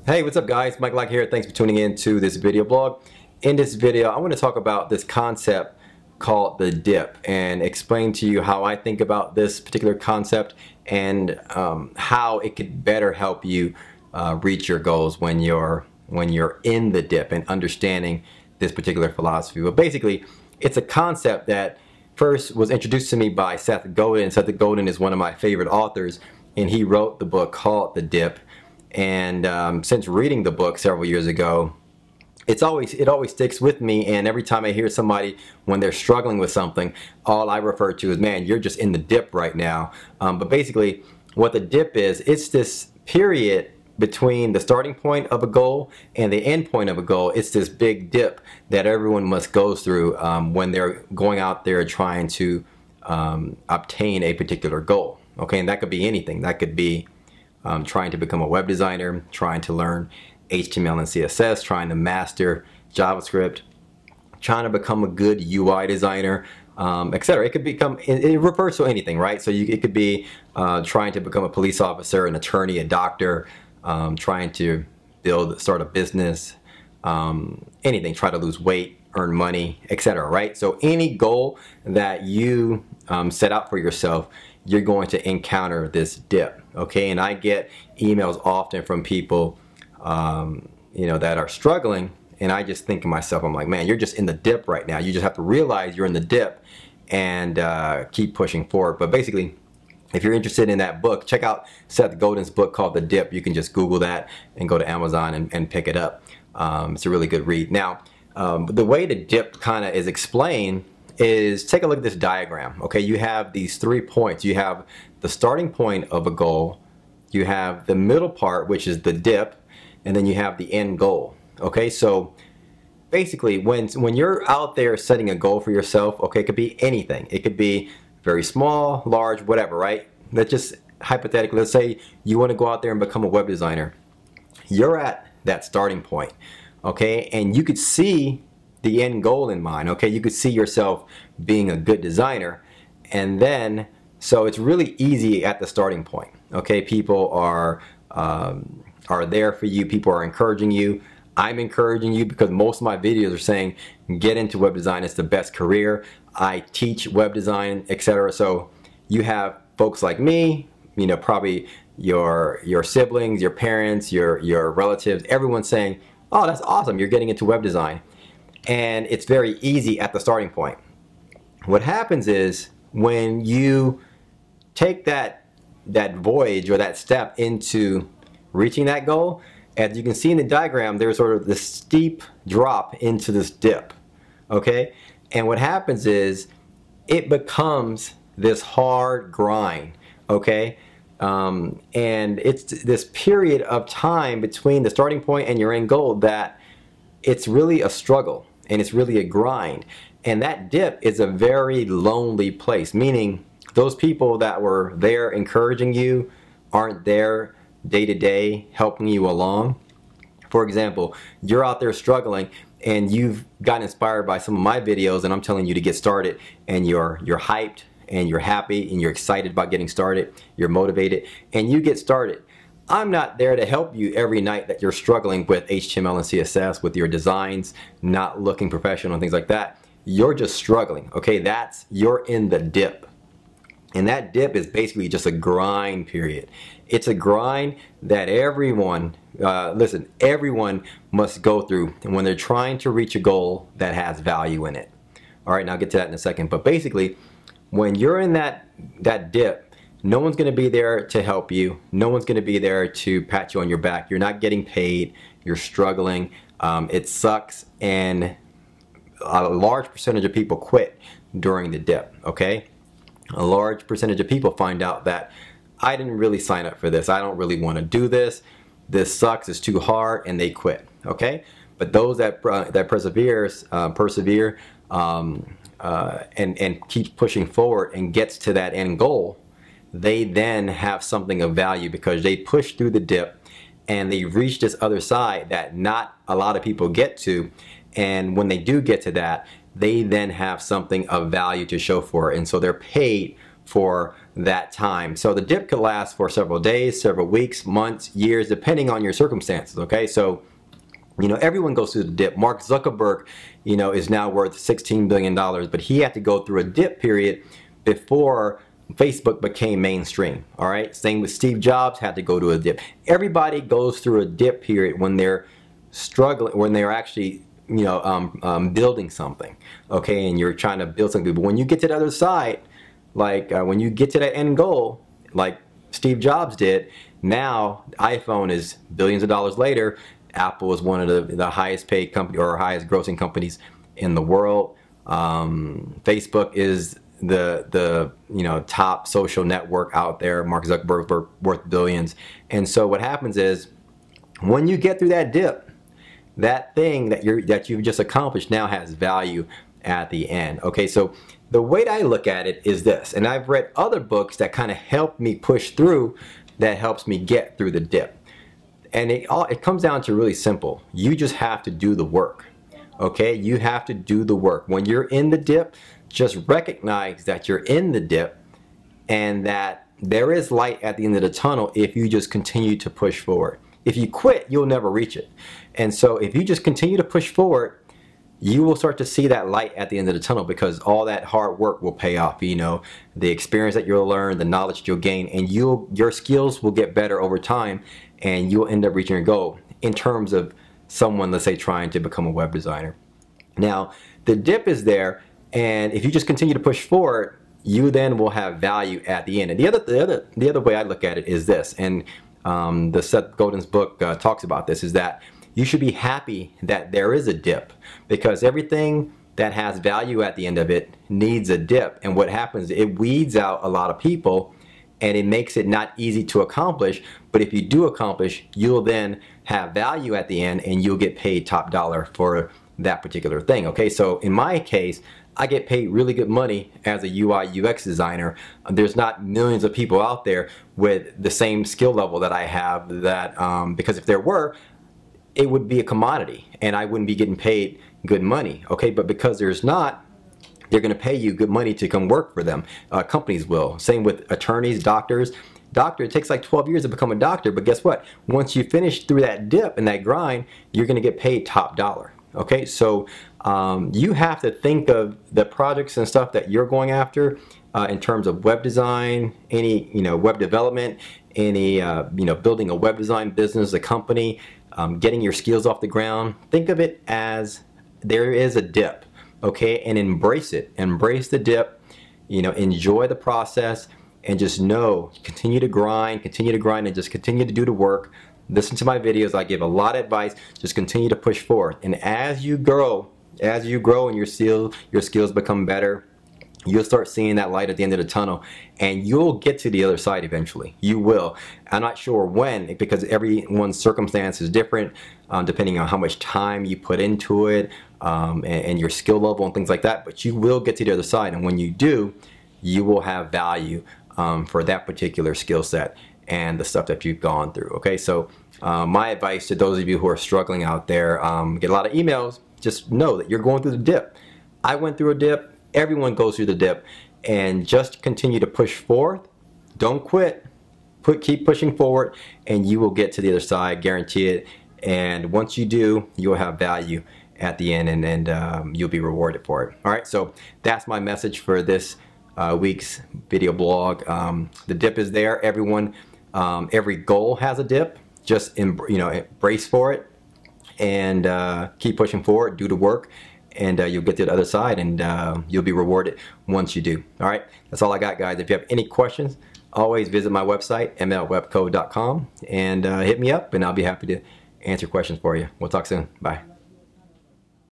Hey, what's up guys? Mike Lock here. Thanks for tuning in to this video blog. In this video, I want to talk about this concept called the dip and explain to you how I think about this particular concept and how it could better help you reach your goals when you're in the dip and understanding this particular philosophy. But basically, it's a concept that first was introduced to me by Seth Godin. Seth Godin is one of my favorite authors, and he wrote the book called The Dip. And since reading the book several years ago, it always sticks with me. And every time I hear somebody when they're struggling with something, all I refer to is, man, you're just in the dip right now. But basically, what the dip is, it's this period between the starting point of a goal and the end point of a goal. It's this big dip that everyone must go through when they're going out there trying to obtain a particular goal. Okay, and that could be anything. That could be trying to become a web designer, trying to learn HTML and CSS, trying to master JavaScript, trying to become a good UI designer, etc. It could become, it refers to anything, right? So it could be trying to become a police officer, an attorney, a doctor, trying to start a business, anything, try to lose weight, earn money, etc. Right? So any goal that you set out for yourself, you're going to encounter this dip. Okay, and I get emails often from people that are struggling, and I just think to myself, I'm like, man, you're just in the dip right now. You just have to realize you're in the dip and keep pushing forward. But basically, if you're interested in that book, check out Seth Godin's book called The Dip. You can just Google that and go to Amazon and pick it up. It's a really good read. Now, the way the dip kind of is explained is, take a look at this diagram. Okay, you have these 3 points. You have the starting point of a goal, you have the middle part, which is the dip, and then you have the end goal. Okay, so basically when you're out there setting a goal for yourself, okay, it could be anything. It could be very small, large, whatever, right? Let's just hypothetically, let's say you want to go out there and become a web designer. You're at that starting point, okay, and you could see the end goal in mind. Okay, you could see yourself being a good designer, and then so it's really easy at the starting point. Okay, people are there for you. People are encouraging you. I'm encouraging you because most of my videos are saying get into web design. It's the best career. I teach web design, etc. So you have folks like me, probably your siblings, your parents, your relatives, everyone saying, oh, that's awesome, you're getting into web design. And it's very easy at the starting point. What happens is when you take that voyage or that step into reaching that goal, as you can see in the diagram, there's sort of this steep drop into this dip. Okay, and what happens is it becomes this hard grind. Okay, and it's this period of time between the starting point and your end goal that it's really a struggle. And it's really a grind. And that dip is a very lonely place, meaning those people that were there encouraging you aren't there day to day helping you along. For example, you're out there struggling and you've gotten inspired by some of my videos, and I'm telling you to get started, and you're hyped and you're happy and you're excited about getting started, you're motivated, and you get started. I'm not there to help you every night that you're struggling with HTML and CSS, with your designs not looking professional and things like that. You're just struggling, okay? You're in the dip. And that dip is basically just a grind period. It's a grind that everyone, everyone must go through when they're trying to reach a goal that has value in it. All right, and I'll get to that in a second. But basically, when you're in that dip, no one's going to be there to help you. No one's going to be there to pat you on your back. You're not getting paid. You're struggling. It sucks. And a large percentage of people quit during the dip. Okay? A large percentage of people find out that I didn't really sign up for this. I don't really want to do this. This sucks. It's too hard, and they quit. Okay? But those that persevere and keep pushing forward and gets to that end goal, they then have something of value because they push through the dip and they reach this other side that not a lot of people get to. And when they do get to that, they then have something of value to show for it. And so they're paid for that time. So the dip could last for several days, several weeks, months, years, depending on your circumstances, okay? So, you know, everyone goes through the dip. Mark Zuckerberg, you know, is now worth $16 billion, but he had to go through a dip period before Facebook became mainstream, all right? Same with Steve Jobs, had to go to a dip. Everybody goes through a dip period when they're struggling, when they're actually, you know, building something, okay? And you're trying to build something. But when you get to the other side, like when you get to that end goal, like Steve Jobs did, now iPhone is billions of dollars later. Apple is one of the highest paid company or highest grossing companies in the world. Facebook is the you know, top social network out there. Mark Zuckerberg worth billions. And so what happens is when you get through that dip, that thing that you've just accomplished now has value at the end. Okay, so the way that I look at it is this, and I've read other books that kind of help me push through, that helps me get through the dip. And it comes down to really simple. You just have to do the work. Okay, you have to do the work. When you're in the dip, just recognize that you're in the dip and that there is light at the end of the tunnel if you just continue to push forward. If you quit, you'll never reach it. And so if you just continue to push forward, you will start to see that light at the end of the tunnel, because all that hard work will pay off. You know, the experience that you'll learn, the knowledge that you'll gain, and your skills will get better over time, and you'll end up reaching your goal in terms of someone, let's say, trying to become a web designer. Now, the dip is there, and if you just continue to push forward, you then will have value at the end. And the other way I look at it is this, and the Seth Godin's book talks about this, is that you should be happy that there is a dip, because everything that has value at the end of it needs a dip. And what happens, it weeds out a lot of people, and it makes it not easy to accomplish. But if you do accomplish, you'll then have value at the end, and you'll get paid top dollar for that particular thing. Okay, so in my case, I get paid really good money as a UI UX designer. There's not millions of people out there with the same skill level that I have, that because if there were, it would be a commodity and I wouldn't be getting paid good money. Okay, but because there's not, they're going to pay you good money to come work for them. Companies will. Same with attorneys, doctors. Doctor, it takes like 12 years to become a doctor, but guess what? Once you finish through that dip and that grind, you're going to get paid top dollar. Okay, so you have to think of the projects and stuff that you're going after in terms of web design, any, you know, web development, any you know, building a web design business, a company, getting your skills off the ground. Think of it as there is a dip, okay, and embrace it. Embrace the dip. You know, enjoy the process, and just know, continue to grind, and just continue to do the work. Listen to my videos. I give a lot of advice. Just continue to push forward, and as you grow and your skills become better, you'll start seeing that light at the end of the tunnel, and you'll get to the other side eventually. You will. I'm not sure when, because everyone's circumstance is different, depending on how much time you put into it, and your skill level and things like that, but you will get to the other side, and when you do, you will have value for that particular skill set and the stuff that you've gone through. Okay, so my advice to those of you who are struggling out there, get a lot of emails, just know that you're going through the dip. I went through a dip. Everyone goes through the dip, and just continue to push forward. Don't quit. Keep pushing forward, and you will get to the other side, guarantee it. And once you do, you'll have value at the end, and you'll be rewarded for it. All right, so that's my message for this week's video blog. The dip is there. Everyone, every goal has a dip. Just embrace for it, and keep pushing forward. Do the work, and you'll get to the other side, and you'll be rewarded once you do. All right, that's all I got, guys. If you have any questions, always visit my website, mlwebco.com, and hit me up, and I'll be happy to answer questions for you. We'll talk soon. Bye.